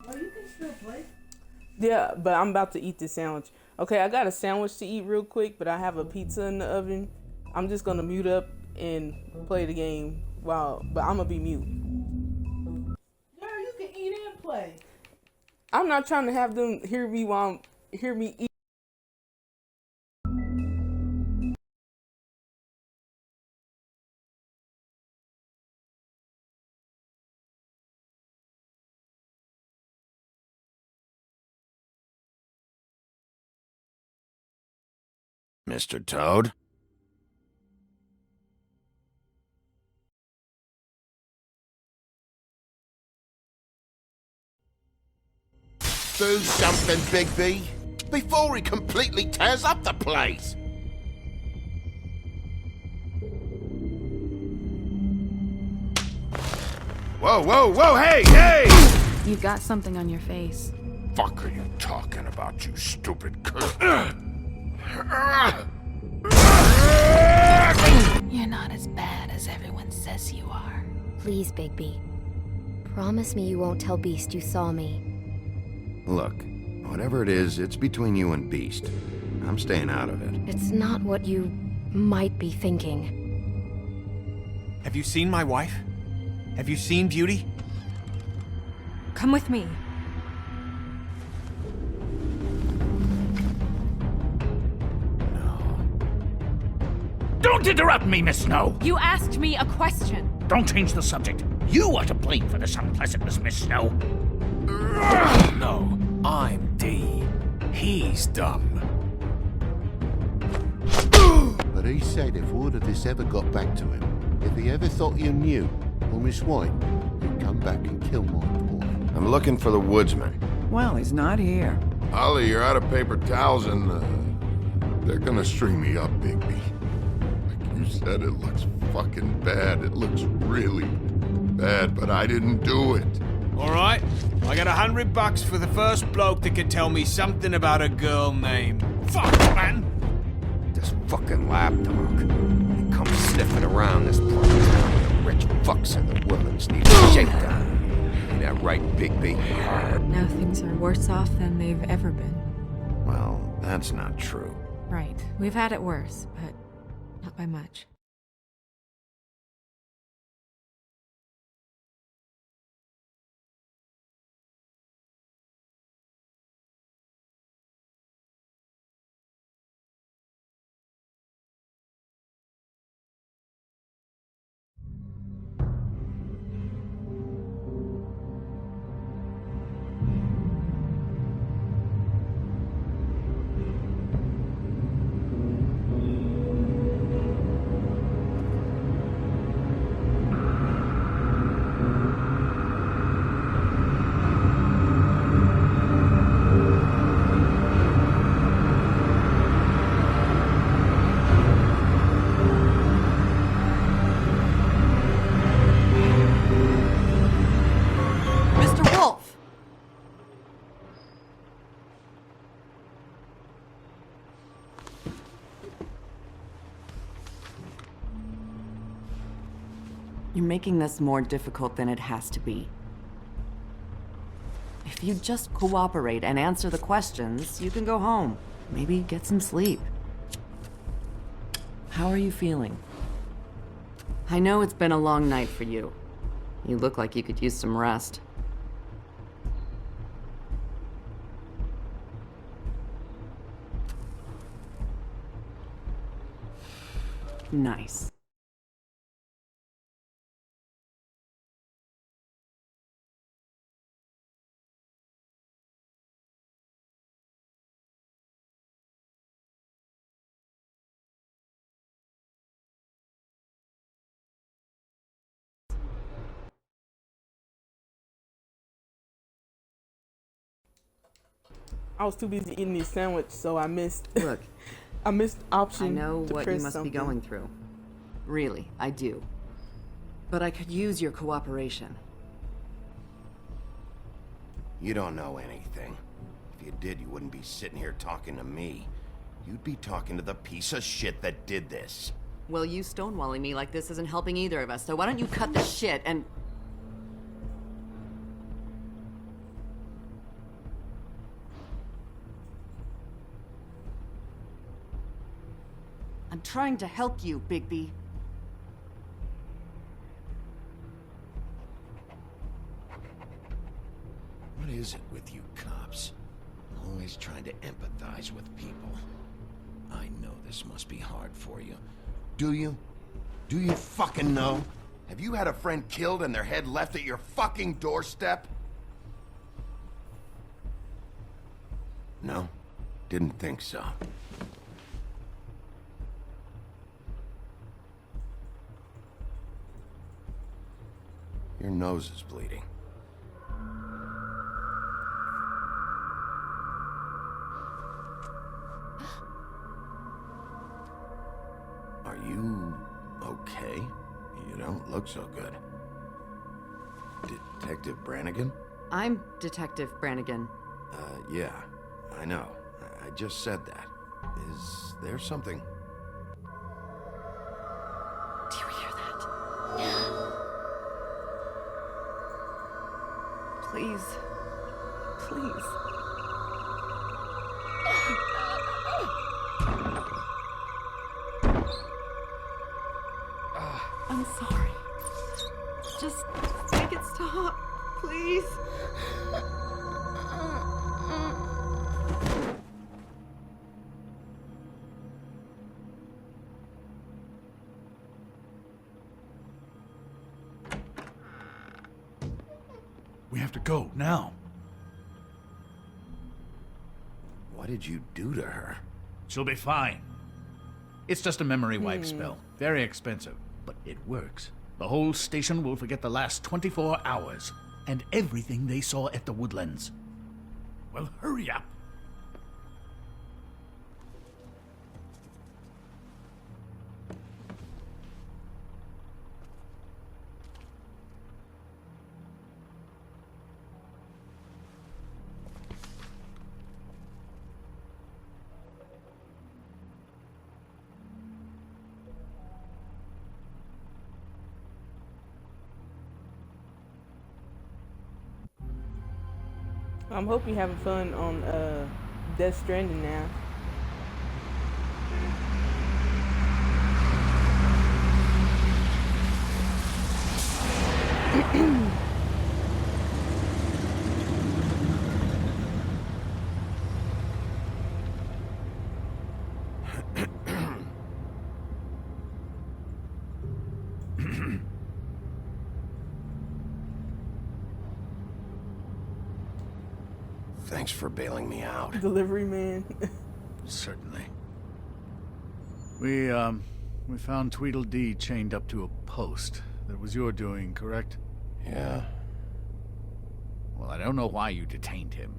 Oh, you can still play. Yeah, but I'm about to eat this sandwich. Okay, I got a sandwich to eat real quick, but I have a pizza in the oven. I'm just gonna mute up and play the game but I'm gonna be mute. Girl, you can eat and play. I'm not trying to have them hear me eat. Mr. Toad? Do something, Bigby, before he completely tears up the place. Whoa, whoa, whoa, hey, hey! You've got something on your face. Fuck are you talking about, you stupid You're not as bad as everyone says you are. Please, Bigby. Promise me you won't tell Beast you saw me. Look, whatever it is, it's between you and Beast. I'm staying out of it. It's not what you might be thinking. Have you seen my wife? Have you seen Beauty? Come with me. Don't interrupt me, Miss Snow! You asked me a question. Don't change the subject. You are to blame for this unpleasantness, Miss Snow. No, I'm D. He's dumb. But he said if word of this ever got back to him, if he ever thought you knew, or Miss White, he'd come back and kill my boy. I'm looking for the woodsman. Well, he's not here. Ollie, you're out of paper towels and, they're gonna string me up, Bigby. Like you said, it looks fucking bad. It looks really bad, but I didn't do it. Alright, I got $100 for the first bloke that can tell me something about a girl named... Fuck, man! This fucking lapdog. He comes sniffing around this part of town with the rich fucks in the woodlands need a shakedown. Ain't that right, Bigby? Now things are worse off than they've ever been. Well, that's not true. Right. We've had it worse, but not by much. making this more difficult than it has to be. If you just cooperate and answer the questions, you can go home. Maybe get some sleep. How are you feeling? I know it's been a long night for you. You look like you could use some rest. Nice. I was too busy eating this sandwich, so I missed. Look, I missed option. I know to what press you must something. be going through. Really, I do. But I could use your cooperation. You don't know anything. If you did, you wouldn't be sitting here talking to me. You'd be talking to the piece of shit that did this. Well, you stonewalling me like this isn't helping either of us, so why don't you cut the shit and... I'm trying to help you, Bigby. What is it with you cops? Always trying to empathize with people. I know this must be hard for you. Do you? Do you fucking know? Have you had a friend killed and their head left at your fucking doorstep? No? Didn't think so. Your nose is bleeding. Are you okay? You don't look so good. Detective Brannigan? I'm Detective Brannigan. Yeah, I know. I just said that. Is there something? Do you hear that? Please. Please. I'm sorry. Just make it stop, please. We have to go, now. What did you do to her? She'll be fine. It's just a memory wipe spell. Very expensive, but it works. The whole station will forget the last 24 hours and everything they saw at the Woodlands. Well, hurry up. I hope you're having fun on Death Stranding now. Thanks for bailing me out. Delivery man. Certainly. We found Tweedledee chained up to a post. That was your doing, correct? Yeah. Well, I don't know why you detained him.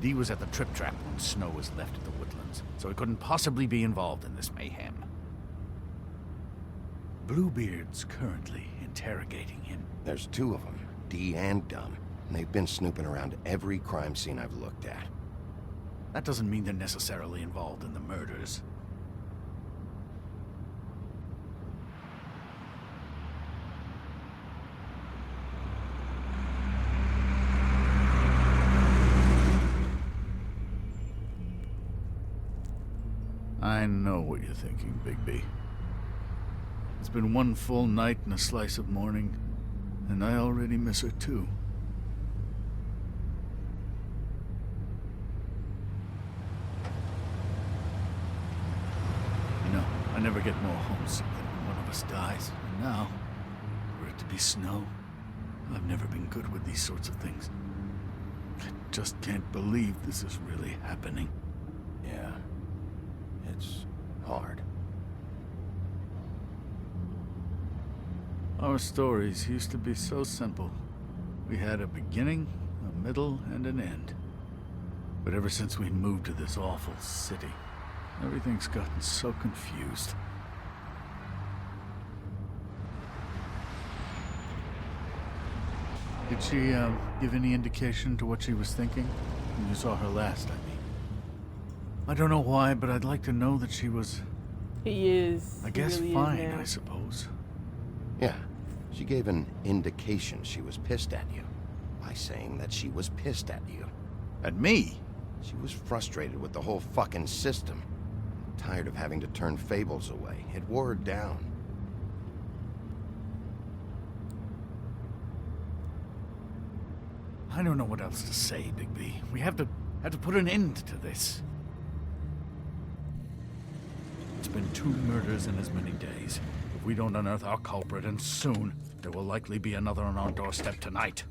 Dee was at the trip trap when Snow was left at the Woodlands, so he couldn't possibly be involved in this mayhem. Bluebeard's currently interrogating him. There's two of them, Dee and Dunn. And they've been snooping around every crime scene I've looked at. That doesn't mean they're necessarily involved in the murders. I know what you're thinking, Bigby. It's been one full night and a slice of morning, and I already miss her too. You know, I never get more homesick than when one of us dies. And now, for it to be snow, I've never been good with these sorts of things. I just can't believe this is really happening. Yeah. It's hard. Our stories used to be so simple. We had a beginning, a middle, and an end. But ever since we moved to this awful city, everything's gotten so confused. Did she, give any indication to what she was thinking? When you saw her last, I mean. I don't know why, but I'd like to know that she was... He is. I guess really fine, is now. I suppose. Yeah. She gave an indication she was pissed at you. By saying that she was pissed at you. At me? She was frustrated with the whole fucking system. Tired of having to turn Fables away. It wore her down. I don't know what else to say, Bigby. We have to put an end to this. It's been 2 murders in as many days. If we don't unearth our culprit, and soon, there will likely be another on our doorstep tonight.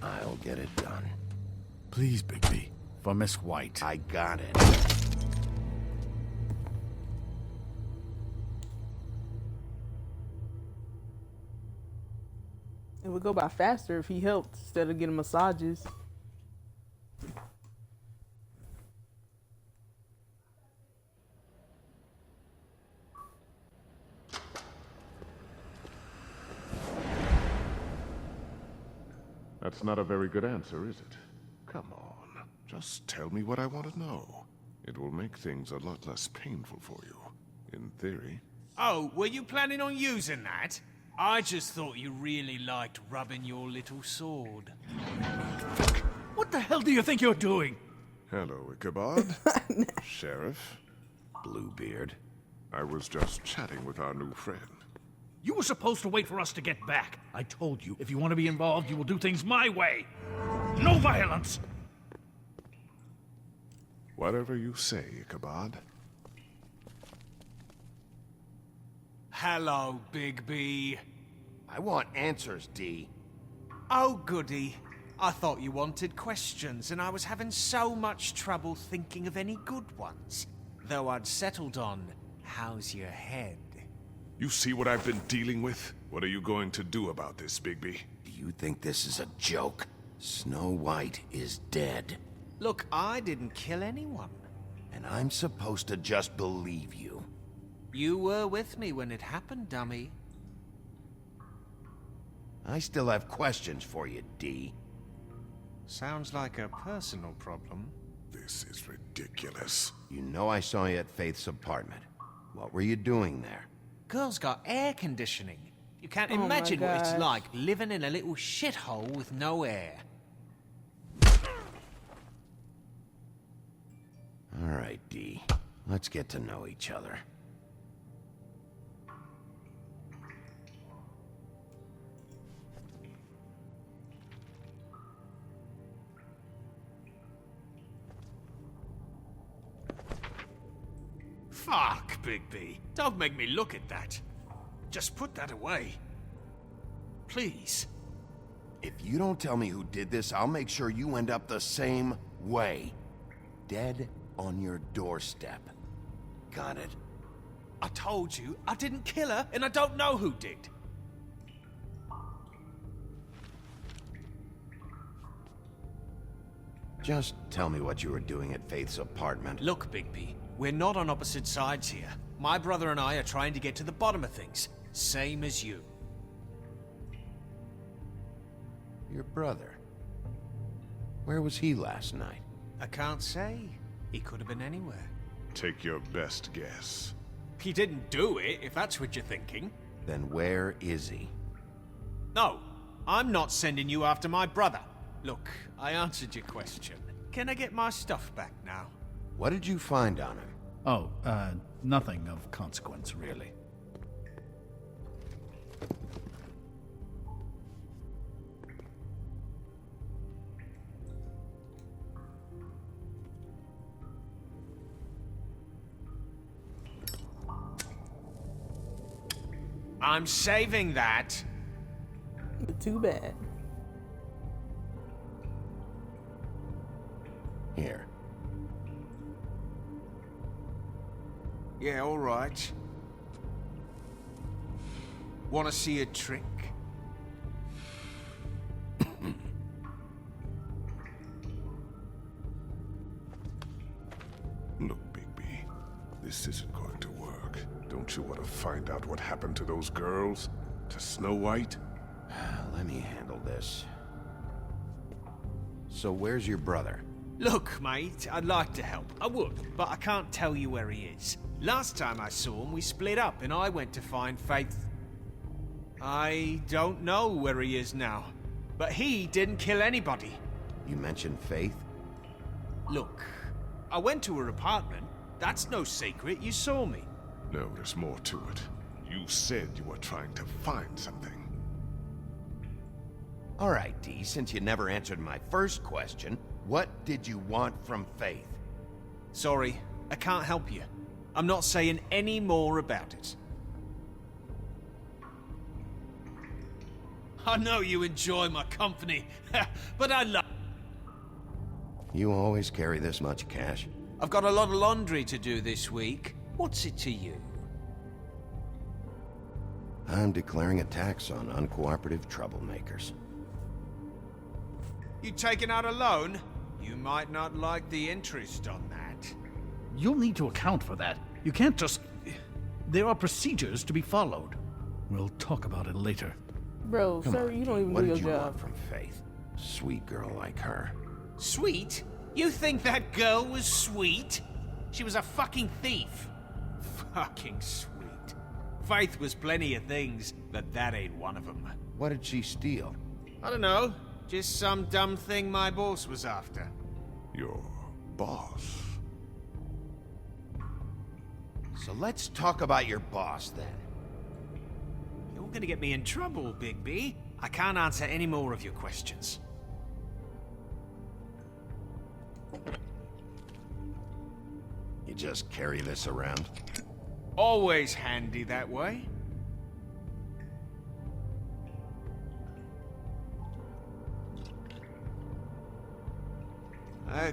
I'll get it done. Please, Bigby. For Miss White. I got it. It would go by faster if he helped instead of getting massages. That's not a very good answer, is it? Come on. Just tell me what I want to know. It will make things a lot less painful for you. In theory. Oh, were you planning on using that? I just thought you really liked rubbing your little sword. What the hell do you think you're doing? Hello, Ichabod. Sheriff. Bluebeard. I was just chatting with our new friend. You were supposed to wait for us to get back. I told you, if you want to be involved, you will do things my way. No violence! Whatever you say, Ichabod. Hello, Bigby. I want answers, D. Oh, goody. I thought you wanted questions, and I was having so much trouble thinking of any good ones. Though I'd settled on, how's your head? You see what I've been dealing with? What are you going to do about this, Bigby? Do you think this is a joke? Snow White is dead. Look, I didn't kill anyone. And I'm supposed to just believe you. You were with me when it happened, dummy. I still have questions for you, D. Sounds like a personal problem. This is ridiculous. You know I saw you at Faith's apartment. What were you doing there? Girl's got air conditioning. You can't Oh my imagine what it's gosh. like living in a little shithole with no air. All right, D. Let's get to know each other. Fuck, Bigby. Don't make me look at that. Just put that away. Please. If you don't tell me who did this, I'll make sure you end up the same way. Dead on your doorstep. Got it? I told you, I didn't kill her, and I don't know who did. Just tell me what you were doing at Faith's apartment. Look, Bigby, we're not on opposite sides here. My brother and I are trying to get to the bottom of things. Same as you. Your brother. Where was he last night? I can't say. He could have been anywhere. Take your best guess. He didn't do it, if that's what you're thinking. Then where is he? No, I'm not sending you after my brother. Look, I answered your question. Can I get my stuff back now? What did you find on him? Oh, nothing of consequence, really. I'm saving that. Too bad. Here. Yeah, all right. Want to see a trick? Look, Bigby, this isn't going to work. Don't you want to find out what happened to those girls? To Snow White? Let me handle this. So where's your brother? Look, mate, I'd like to help. I would, but I can't tell you where he is. Last time I saw him, we split up and I went to find Faith. I don't know where he is now, but he didn't kill anybody. You mentioned Faith? Look, I went to her apartment. That's no secret. You saw me. No, there's more to it. You said you were trying to find something. All right, Dee, since you never answered my first question, what did you want from Faith? Sorry, I can't help you. I'm not saying any more about it. I know you enjoy my company, but I love... You always carry this much cash? I've got a lot of laundry to do this week. What's it to you? I'm declaring a tax on uncooperative troublemakers. You taking out a loan? You might not like the interest on that. You'll need to account for that. You can't just... There are procedures to be followed. We'll talk about it later. Bro, Come sir, on, you don't even what do your did you job. want from Faith? Sweet girl like her. Sweet? You think that girl was sweet? She was a fucking thief. Fucking sweet. Faith was plenty of things, but that ain't one of them. What did she steal? I don't know. Just some dumb thing my boss was after. Your boss? So let's talk about your boss, then. You're gonna get me in trouble, Bigby. I can't answer any more of your questions. You just carry this around? Always handy that way.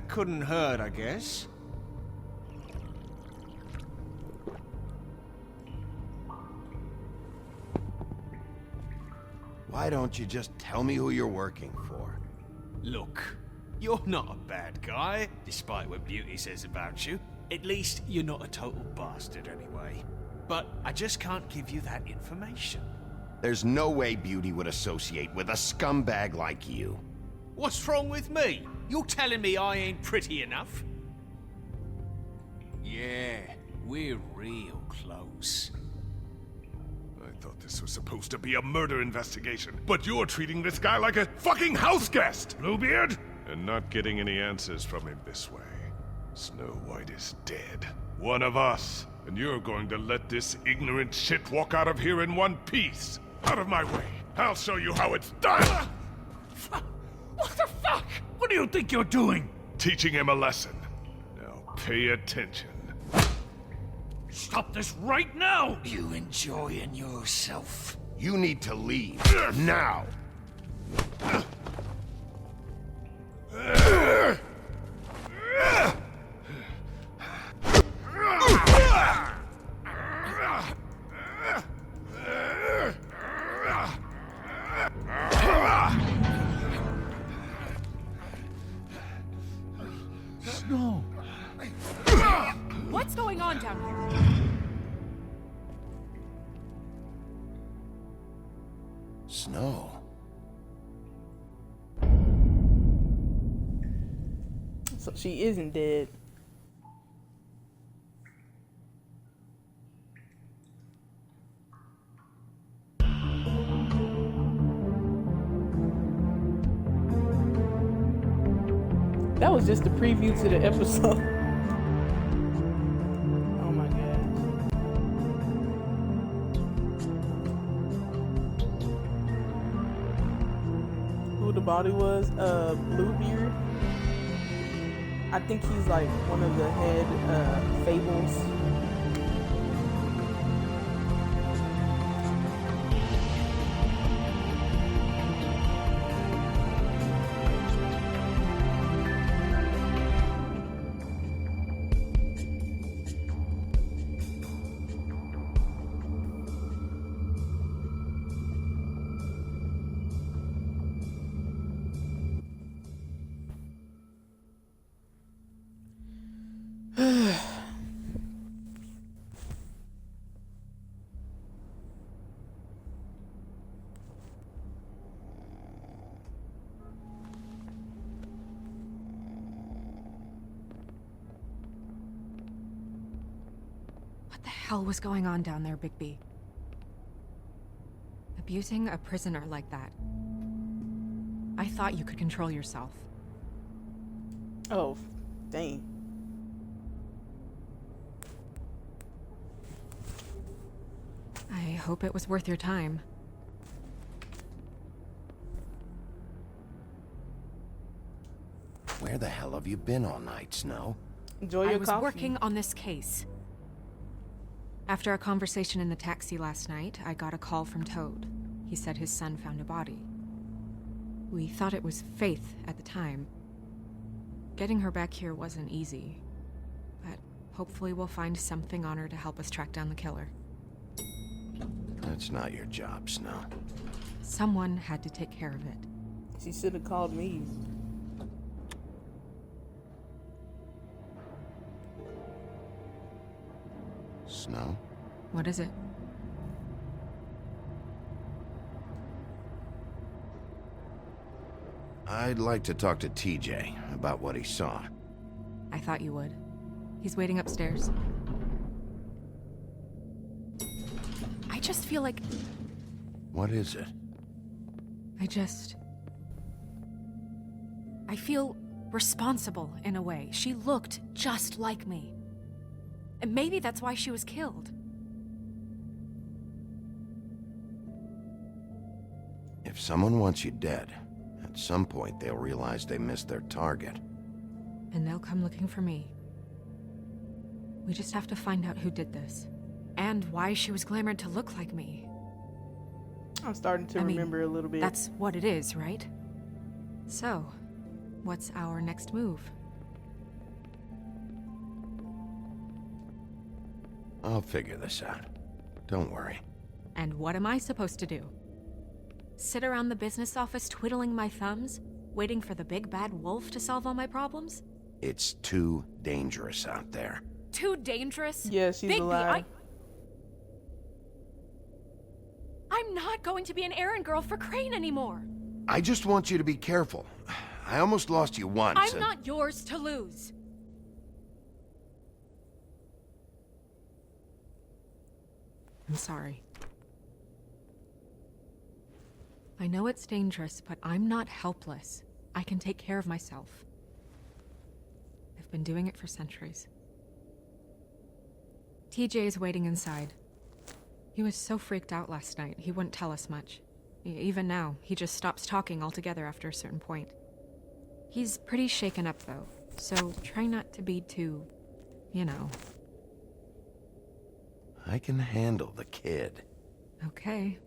Couldn't hurt, I guess. Why don't you just tell me who you're working for? Look, you're not a bad guy, despite what Beauty says about you. At least, you're not a total bastard anyway. But I just can't give you that information. There's no way Beauty would associate with a scumbag like you. What's wrong with me? You're telling me I ain't pretty enough? Yeah, we're real close. I thought this was supposed to be a murder investigation, but you're treating this guy like a fucking house guest, Bluebeard! And not getting any answers from him this way. Snow White is dead. One of us. And you're going to let this ignorant shit walk out of here in one piece. Out of my way. I'll show you how it's done! What the fuck? What do you think you're doing? Teaching him a lesson. Now pay attention. Stop this right now! You enjoying yourself? You need to leave. Now! No. What's going on down here? Snow. So she isn't dead. That was just a preview to the episode. who the body was. Bluebeard. I think he's like one of the head fables. What the hell was going on down there, Bigby? Abusing a prisoner like that. I thought you could control yourself. Oh, dang. I hope it was worth your time. Where the hell have you been all night, Snow? Enjoy your I was coffee. working on this case. After our conversation in the taxi last night, I got a call from Toad. He said his son found a body. We thought it was Faith at the time. Getting her back here wasn't easy, but hopefully we'll find something on her to help us track down the killer. That's not your job, Snow. Someone had to take care of it. She should have called me. Snow? What is it? I'd like to talk to TJ about what he saw. I thought you would. He's waiting upstairs. I just feel like... What is it? I feel responsible in a way. She looked just like me. And maybe that's why she was killed. If someone wants you dead, at some point they'll realize they missed their target. And they'll come looking for me. We just have to find out who did this. And why she was glamored to look like me. I'm starting to remember a little bit. That's what it is, right? So, what's our next move? I'll figure this out. Don't worry. And what am I supposed to do? Sit around the business office twiddling my thumbs, waiting for the big bad wolf to solve all my problems? It's too dangerous out there. Too dangerous? Yeah, she's alive. I'm not going to be an errand girl for Crane anymore. I just want you to be careful. I almost lost you once. I'm not yours to lose. I'm sorry. I know it's dangerous, but I'm not helpless. I can take care of myself. I've been doing it for centuries. TJ is waiting inside. He was so freaked out last night, he wouldn't tell us much. Even now, he just stops talking altogether after a certain point. He's pretty shaken up, though, so try not to be too, you know. I can handle the kid. Okay.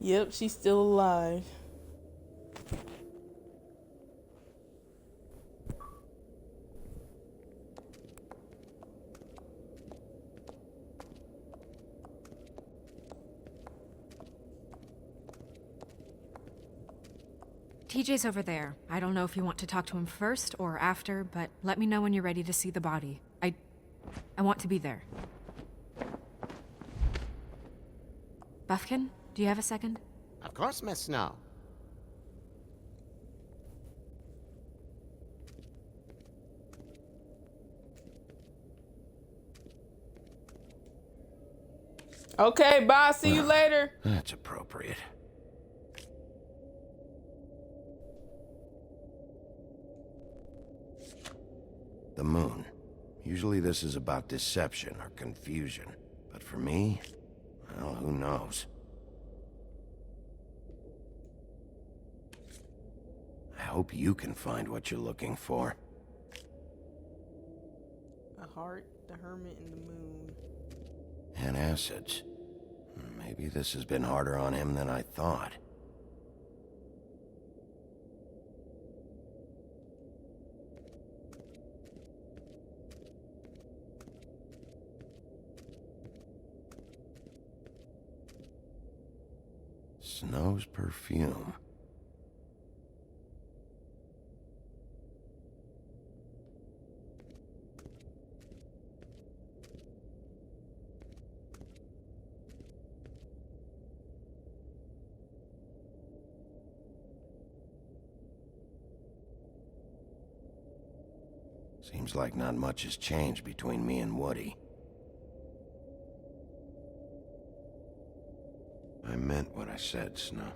Yep, she's still alive. TJ's over there. I don't know if you want to talk to him first or after, but let me know when you're ready to see the body. I want to be there. Buffkin, do you have a second? Of course, Miss Snow. Okay, bye. See you later. That's appropriate. The moon. Usually this is about deception or confusion. But for me, well, who knows? I hope you can find what you're looking for. A heart, the hermit, and the moon. And acids. Maybe this has been harder on him than I thought. Snow's perfume. Seems like not much has changed between me and Woody. I meant what I said, Snow.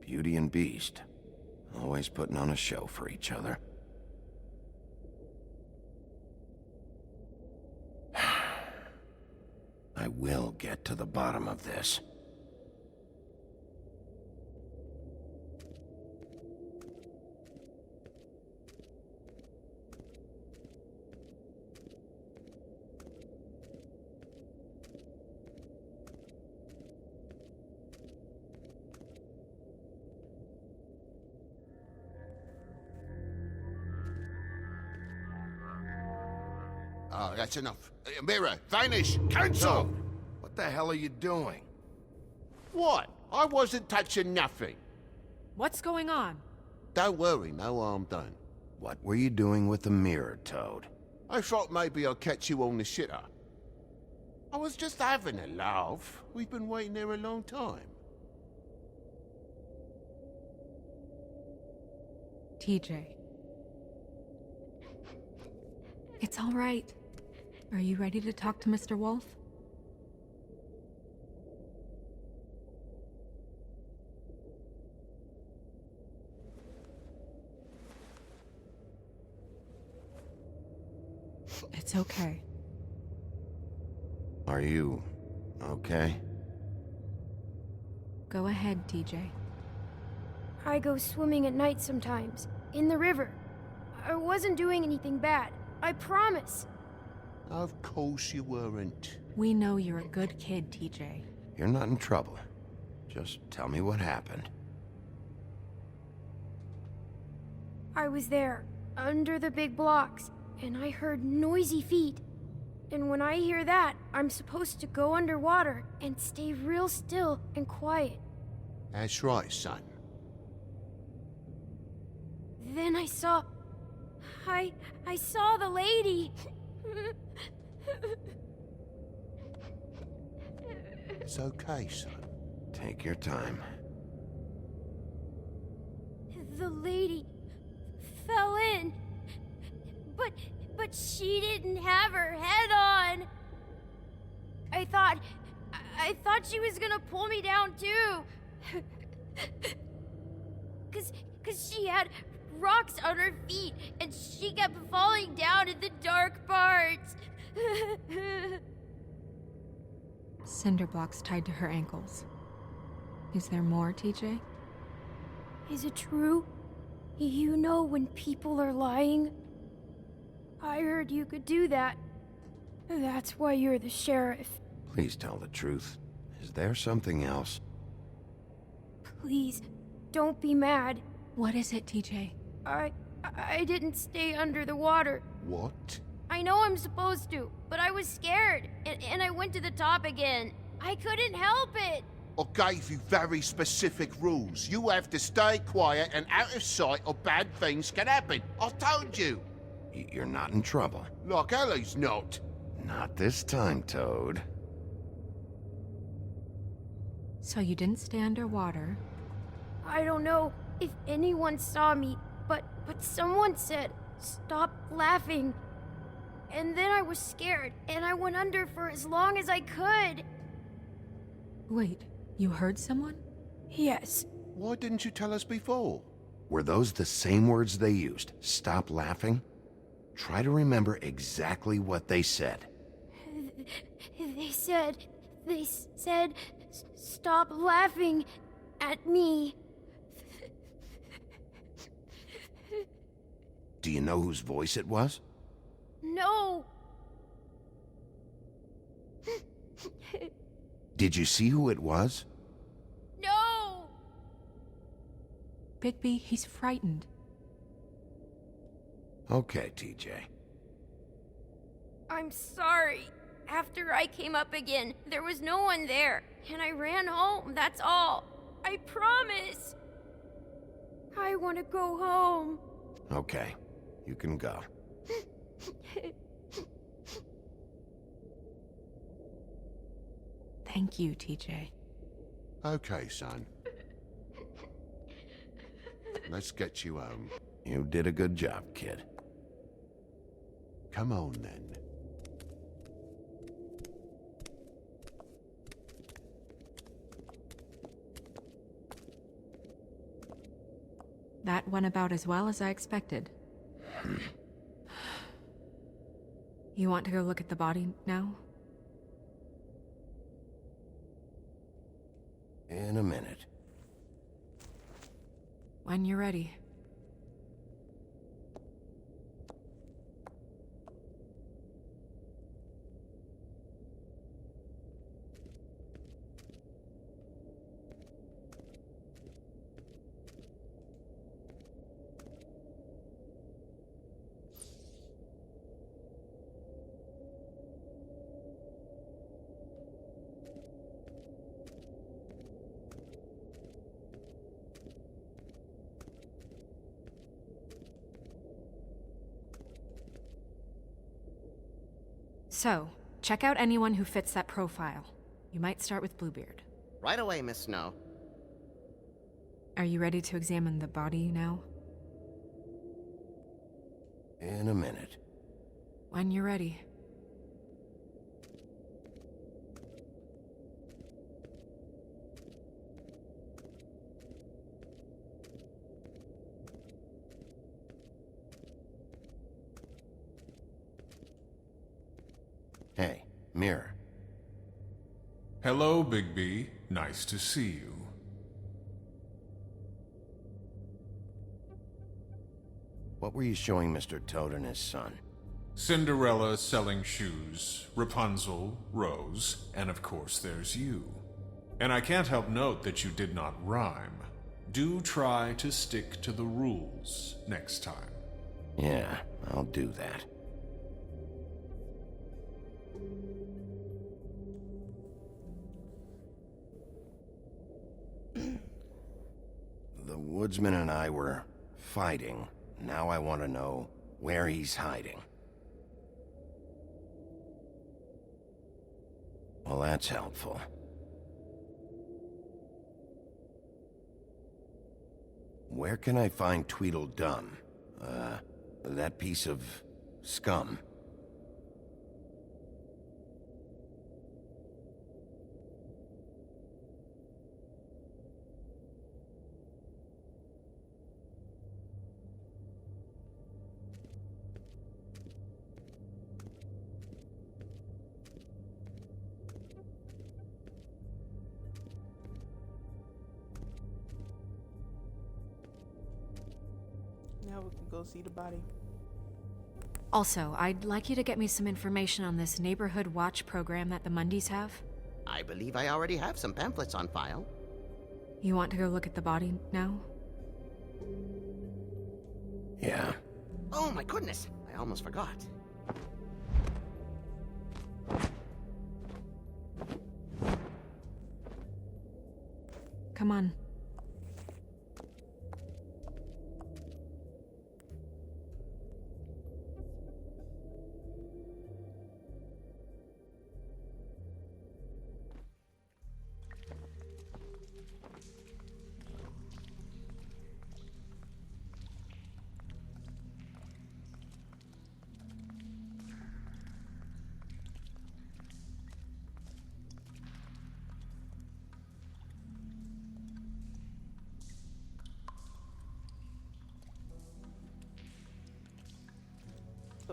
Beauty and Beast, always putting on a show for each other. I will get to the bottom of this. Oh, that's enough. Mirror, vanish, cancel! No. What the hell are you doing? What? I wasn't touching nothing. What's going on? Don't worry, no harm done. What were you doing with the mirror, Toad? I thought maybe I'd catch you on the shitter. I was just having a laugh. We've been waiting there a long time. TJ. It's all right. Are you ready to talk to Mr. Wolf? It's okay. Are you okay? Go ahead, TJ. I go swimming at night sometimes, in the river. I wasn't doing anything bad, I promise. Of course you weren't. We know you're a good kid, TJ. You're not in trouble. Just tell me what happened. I was there, under the big blocks, and I heard noisy feet. And when I hear that, I'm supposed to go underwater and stay real still and quiet. That's right, son. Then I saw the lady. It's okay, son. Take your time. The lady fell in. But she didn't have her head on. I thought she was gonna pull me down too. Cause she had rocks on her feet and she kept falling down in the dark parts. Cinder blocks tied to her ankles. Is there more, TJ? Is it true? You know when people are lying? I heard you could do that. That's why you're the sheriff. Please tell the truth. Is there something else? Please, don't be mad. What is it, TJ? I didn't stay under the water. What? I know I'm supposed to, but I was scared, and I went to the top again. I couldn't help it. I gave you very specific rules. You have to stay quiet and out of sight or bad things can happen. I told you. You're not in trouble. Like Ellie's not. Not this time, Toad. So you didn't stay underwater. I don't know if anyone saw me, but someone said, "Stop laughing." And then I was scared, and I went under for as long as I could. Wait, you heard someone? Yes. Why didn't you tell us before? Were those the same words they used? Stop laughing? Try to remember exactly what they said. They said, stop laughing at me. Do you know whose voice it was? No. Did you see who it was? No. Bigby, he's frightened. Okay, TJ. I'm sorry. After I came up again, there was no one there, and I ran home, that's all. I promise. I want to go home. Okay, you can go. Thank you, TJ. Okay, son. Let's get you home. You did a good job, kid. Come on, then. That went about as well as I expected. You want to go look at the body now? In a minute. When you're ready. So, check out anyone who fits that profile. You might start with Bluebeard. Right away, Miss Snow. Are you ready to examine the body now? In a minute. When you're ready. Hey, Mirror. Hello, Bigby. Nice to see you. What were you showing Mr. Toad and his son? Cinderella selling shoes, Rapunzel, Rose, and of course there's you. And I can't help note that you did not rhyme. Do try to stick to the rules next time. Yeah, I'll do that. The woodsman and I were fighting. Now I want to know where he's hiding. Well, that's helpful. Where can I find Tweedledum? That piece of scum. Now we can go see the body. Also, I'd like you to get me some information on this neighborhood watch program that the Mundys have. I believe I already have some pamphlets on file. You want to go look at the body now? Yeah. Oh my goodness, I almost forgot. Come on.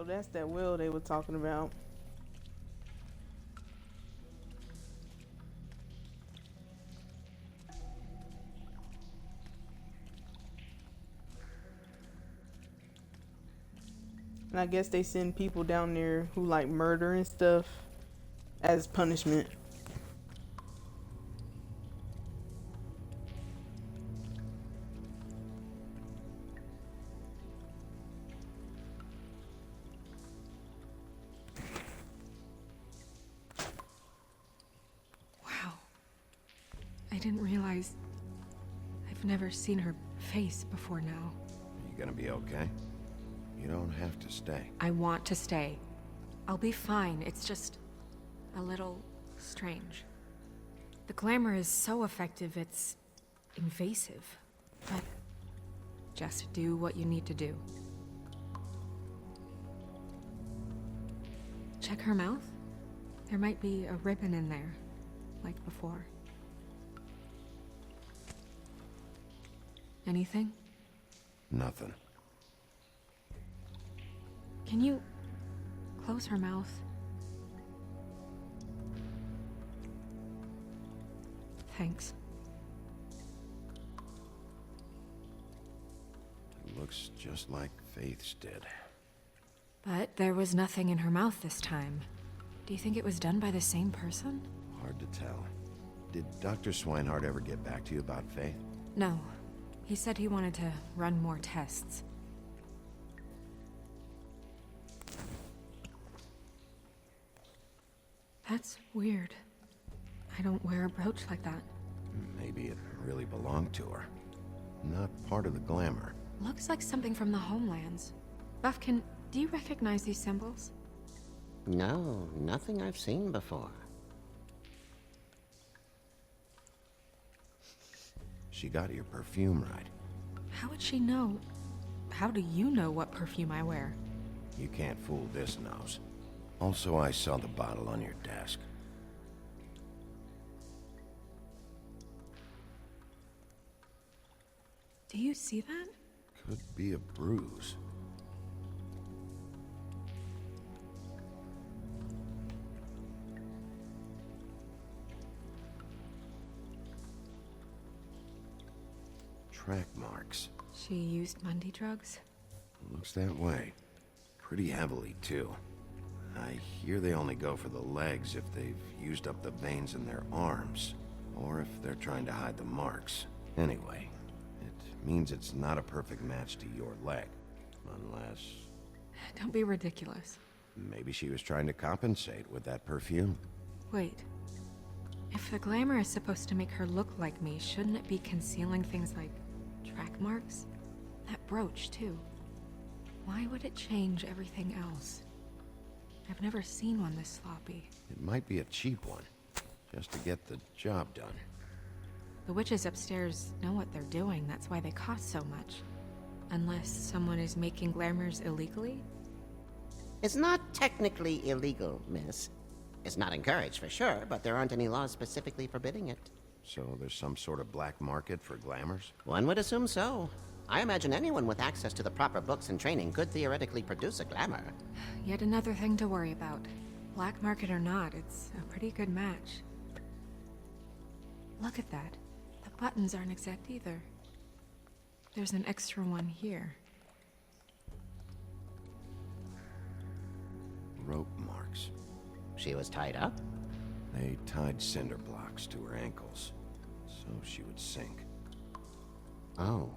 So that's that will they were talking about. And I guess they send people down there who like murder and stuff as punishment. Wow. I didn't realize I've never seen her face before now. You gonna be okay? You don't have to stay. I want to stay. I'll be fine. It's just a little strange. The glamour is so effective, it's invasive. But just do what you need to do. Check her mouth. There might be a ribbon in there, like before. Anything? Nothing. Can you close her mouth? Thanks. It looks just like Faith's did. But there was nothing in her mouth this time. Do you think it was done by the same person? Hard to tell. Did Dr. Swinehart ever get back to you about Faith? No. He said he wanted to run more tests. That's weird. I don't wear a brooch like that. Maybe it really belonged to her. Not part of the glamour. Looks like something from the homelands. Buffkin, do you recognize these symbols? No, nothing I've seen before. She got your perfume right. How would she know? How do you know what perfume I wear? You can't fool this nose. Also, I saw the bottle on your desk. Do you see that? Could be a bruise. Track marks. She used Mundy drugs? Looks that way. Pretty heavily, too. I hear they only go for the legs if they've used up the veins in their arms, or if they're trying to hide the marks. Anyway, it means it's not a perfect match to your leg. Unless... Don't be ridiculous. maybe she was trying to compensate with that perfume. Wait. If the glamour is supposed to make her look like me, shouldn't it be concealing things like track marks? That brooch, too. Why would it change everything else? I've never seen one this sloppy. It might be a cheap one, just to get the job done. The witches upstairs know what they're doing, that's why they cost so much. Unless someone is making glamours illegally? It's not technically illegal, miss. It's not encouraged for sure, but there aren't any laws specifically forbidding it. So there's some sort of black market for glamours? One would assume so. I imagine anyone with access to the proper books and training could theoretically produce a glamour. Yet another thing to worry about. Black market or not, it's a pretty good match. Look at that. The buttons aren't exact either. There's an extra one here. Rope marks. She was tied up? They tied cinder blocks to her ankles, so she would sink. Oh.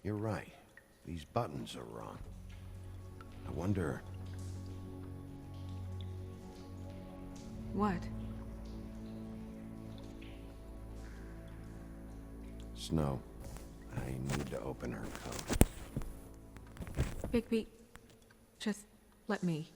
You're right. These buttons are wrong. I wonder... What? Snow, I need to open her coat. Bigby, just let me.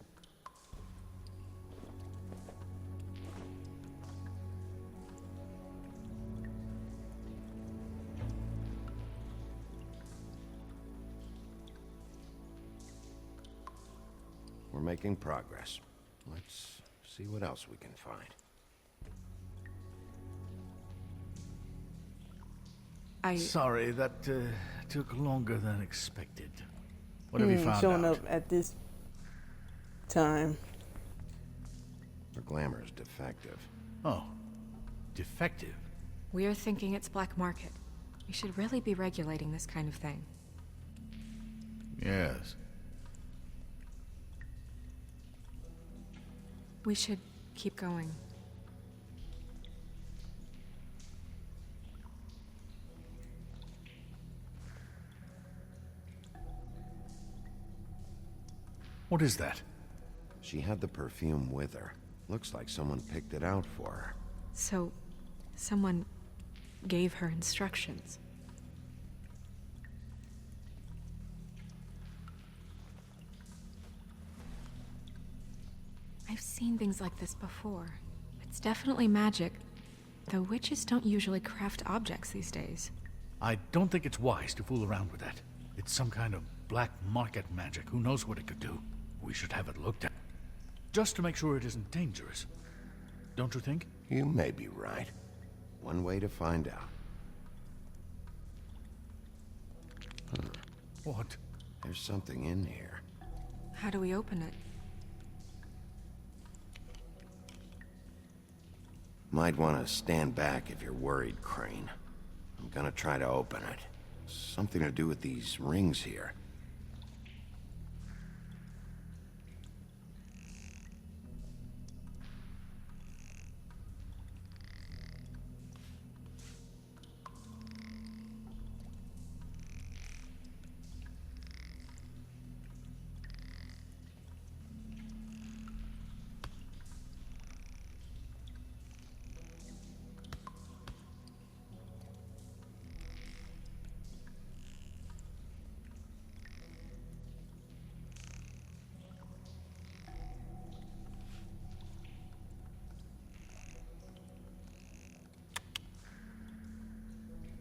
We're making progress. Let's see what else we can find. Sorry, that took longer than expected. What have you found showing out? up at this time. Her glamour is defective. Oh, defective. We're thinking it's black market. We should really be regulating this kind of thing. Yes. We should keep going. What is that? She had the perfume with her. Looks like someone picked it out for her. So, someone gave her instructions. I've seen things like this before. It's definitely magic, though witches don't usually craft objects these days. I don't think it's wise to fool around with that. It's some kind of black market magic. Who knows what it could do? We should have it looked at. Just to make sure it isn't dangerous. Don't you think? You may be right. One way to find out. What? There's something in here. How do we open it? Might want to stand back if you're worried, Crane. I'm gonna try to open it. Something to do with these rings here.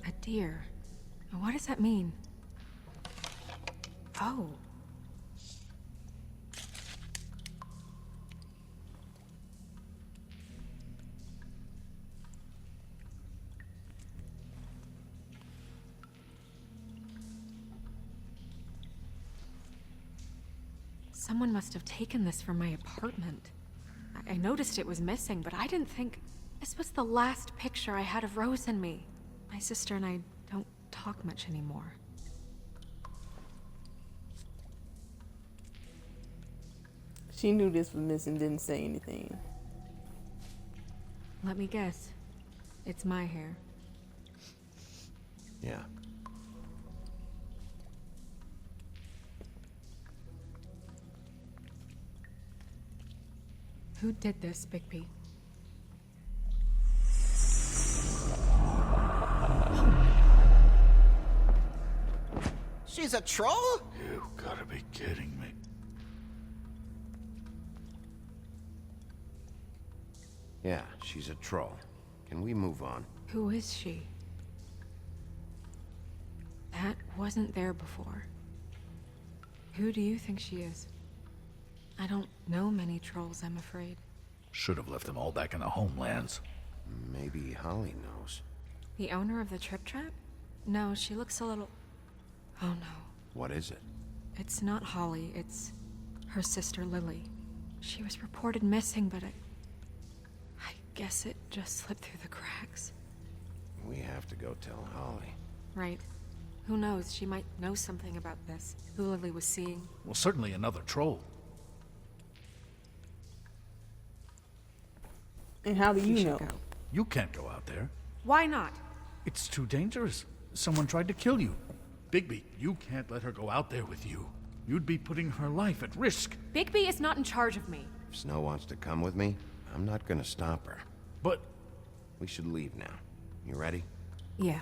A deer. What does that mean? Oh. Someone must have taken this from my apartment. I noticed it was missing, but I didn't think... This was the last picture I had of Rose and me. My sister and I don't talk much anymore. She knew this was missing, didn't say anything. Let me guess. It's my hair. Yeah. Who did this, Bigby? She's a troll? You gotta be kidding me. Yeah, she's a troll. Can we move on? Who is she? That wasn't there before. Who do you think she is? I don't know many trolls, I'm afraid. Should have left them all back in the homelands. Maybe Holly knows. The owner of the Trip Trap? No, she looks a little... Oh no. What is it? It's not Holly, it's her sister Lily. She was reported missing, but I guess it just slipped through the cracks. We have to go tell Holly. Right. Who knows, she might know something about this. Who Lily was seeing. Well, certainly another troll. And how do you know? You can't go out there. Why not? It's too dangerous. Someone tried to kill you. Bigby, you can't let her go out there with you. You'd be putting her life at risk. Bigby is not in charge of me. If Snow wants to come with me, I'm not gonna stop her. But... We should leave now. You ready? Yeah.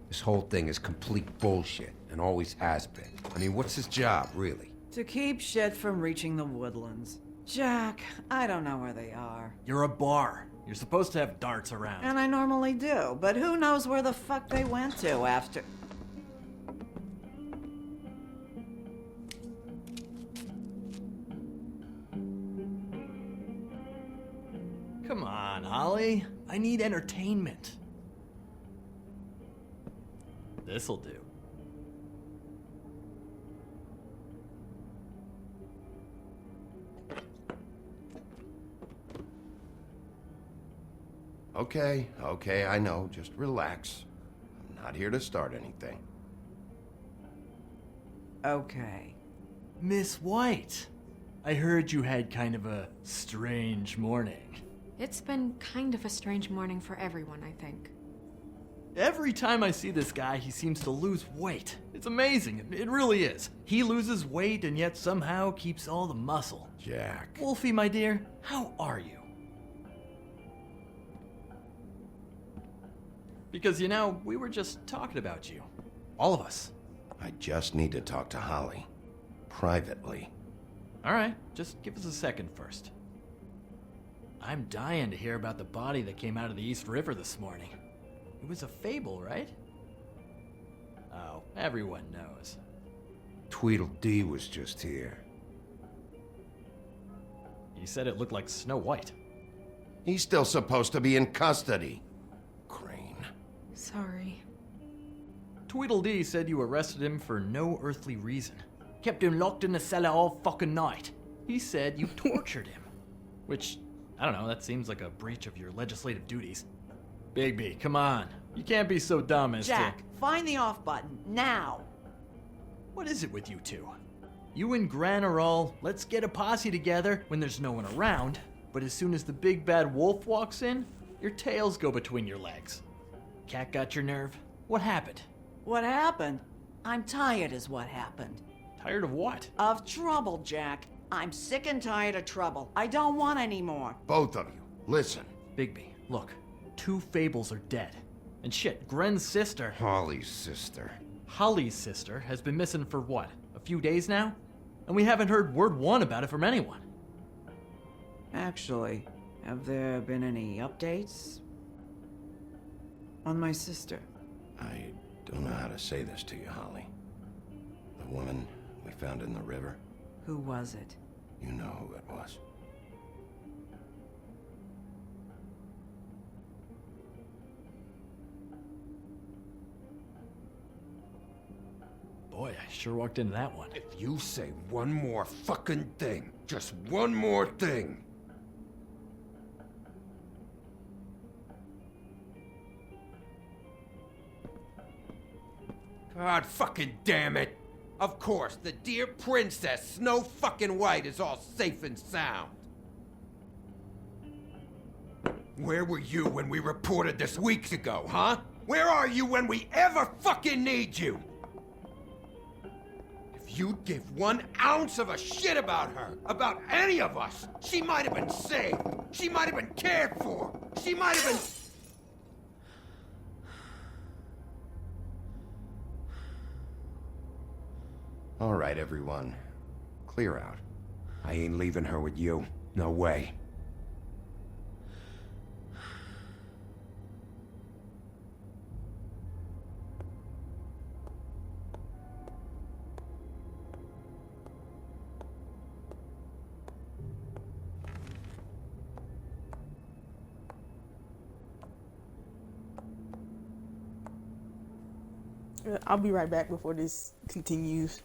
This whole thing is complete bullshit, and always has been. I mean, what's his job, really? To keep shit from reaching the woodlands. Jack, I don't know where they are. You're a bar. You're supposed to have darts around. And I normally do, but who knows where the fuck they went to after... Come on, Holly. I need entertainment. This'll do. Okay, I know. Just relax. I'm not here to start anything. Okay. Miss White, I heard you had kind of a strange morning. It's been kind of a strange morning for everyone, I think. Every time I see this guy, he seems to lose weight. It's amazing. It really is. He loses weight and yet somehow keeps all the muscle. Jack. Wolfie, my dear, how are you? Because, you know, we were just talking about you. All of us. I just need to talk to Holly. Privately. All right, just give us a second first. I'm dying to hear about the body that came out of the East River this morning. It was a fable, right? Oh, everyone knows. Tweedledee was just here. He said it looked like Snow White. He's still supposed to be in custody. Crane. Sorry. Tweedledee said you arrested him for no earthly reason. Kept him locked in the cellar all fucking night. He said you tortured him. Which, I don't know, that seems like a breach of your legislative duties. Bigby, come on. You can't be so dumb as Jack, find the off button, now! What is it with you two? You and Gran are all, let's get a posse together when there's no one around, but as soon as the big bad wolf walks in, your tails go between your legs. Cat got your nerve? What happened? What happened? I'm tired is what happened. Tired of what? Of trouble, Jack. I'm sick and tired of trouble. I don't want any more. Both of you, listen. Bigby, look. 2 fables are dead. And shit, Gren's sister... Holly's sister. Holly's sister has been missing for what? A few days now? And we haven't heard word one about it from anyone. Actually, have there been any updates? On my sister? I don't know how to say this to you, Holly. The woman we found in the river. Who was it? You know who it was. Boy, I sure walked into that one. If you say one more fucking thing, just one more thing. God fucking damn it! Of course, the dear princess, Snow fucking White, is all safe and sound. Where were you when we reported this weeks ago, huh? Where are you when we ever fucking need you? If you'd give 1 ounce of a shit about her, about any of us, she might have been saved. She might have been cared for. She might have been... All right, everyone. Clear out. I ain't leaving her with you. No way. I'll be right back before this continues.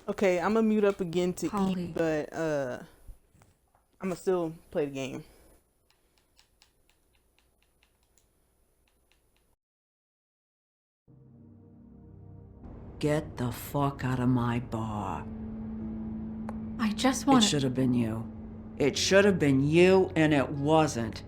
Okay, I'm gonna mute up again to Holly. eat, but I'm gonna still play the game. Get the fuck out of my bar. I just It want should have been you. It should have been you, and it wasn't.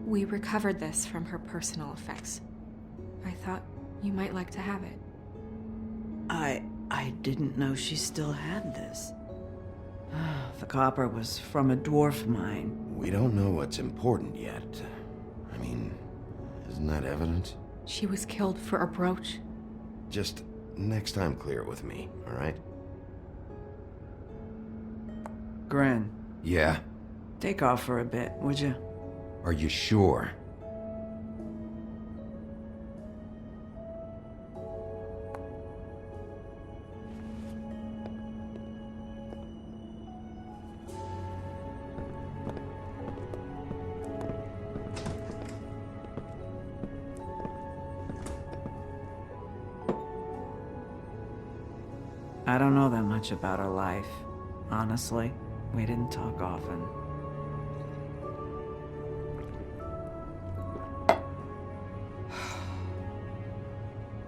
We recovered this from her personal effects. I thought you might like to have it. I didn't know she still had this. The copper was from a dwarf mine. We don't know what's important yet. I mean, isn't that evidence? She was killed for a brooch. Just next time clear it with me, all right? Gren, Yeah? take off for a bit, would you? Are you sure? I don't know that much about her life. Honestly, we didn't talk often.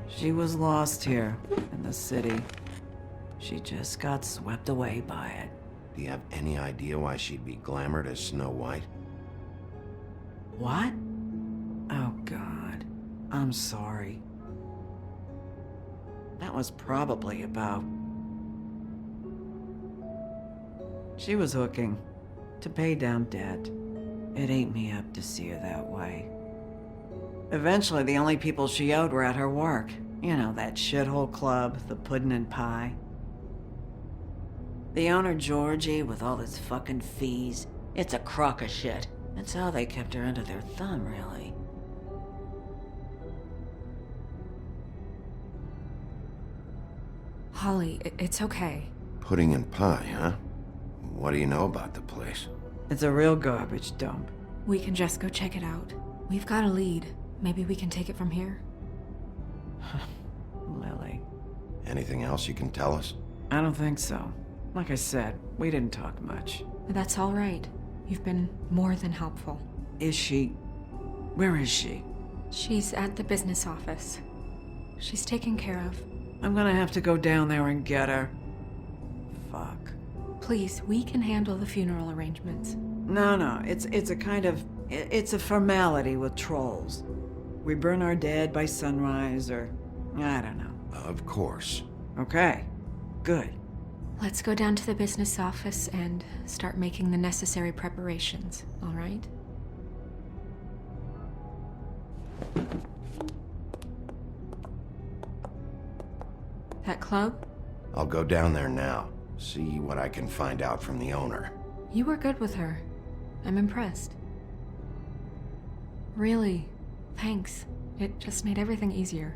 She was lost here, in the city. She just got swept away by it. Do you have any idea why she'd be glamored as Snow White? What? Oh, God. I'm sorry. That was probably about... She was hooking. To pay down debt. It ate me up to see her that way. Eventually, the only people she owed were at her work. You know, that shithole club, the Puddin' and Pie. The owner, Georgie, with all his fucking fees. It's a crock of shit. That's how they kept her under their thumb, really. Holly, it's okay. Pudding and pie, huh? What do you know about the place? It's a real garbage dump. We can just go check it out. We've got a lead. Maybe we can take it from here. Lily. Anything else you can tell us? I don't think so. Like I said, we didn't talk much. That's all right. You've been more than helpful. Is she... Where is she? She's at the business office. She's taken care of. I'm gonna have to go down there and get her. Fuck. Please, we can handle the funeral arrangements. No, it's a kind of... It's a formality with trolls. We burn our dead by sunrise, or... I don't know. Of course. Okay. Good. Let's go down to the business office and start making the necessary preparations, all right? That club? I'll go down there now. See what I can find out from the owner. You were good with her. I'm impressed. Really, thanks. It just made everything easier.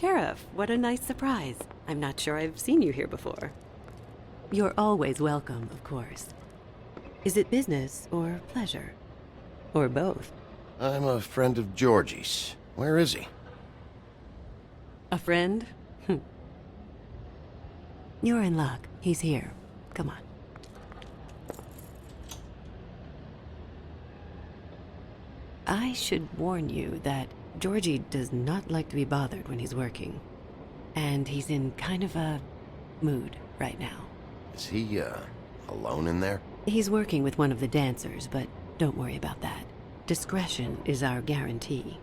Sheriff, what a nice surprise. I'm not sure I've seen you here before. You're always welcome, of course. Is it business or pleasure? Or both? I'm a friend of Georgie's. Where is he? A friend? You're in luck. He's here. Come on. I should warn you that Georgie does not like to be bothered when he's working. And he's in kind of a mood right now. Is he, alone in there? He's working with one of the dancers, but don't worry about that. Discretion is our guarantee.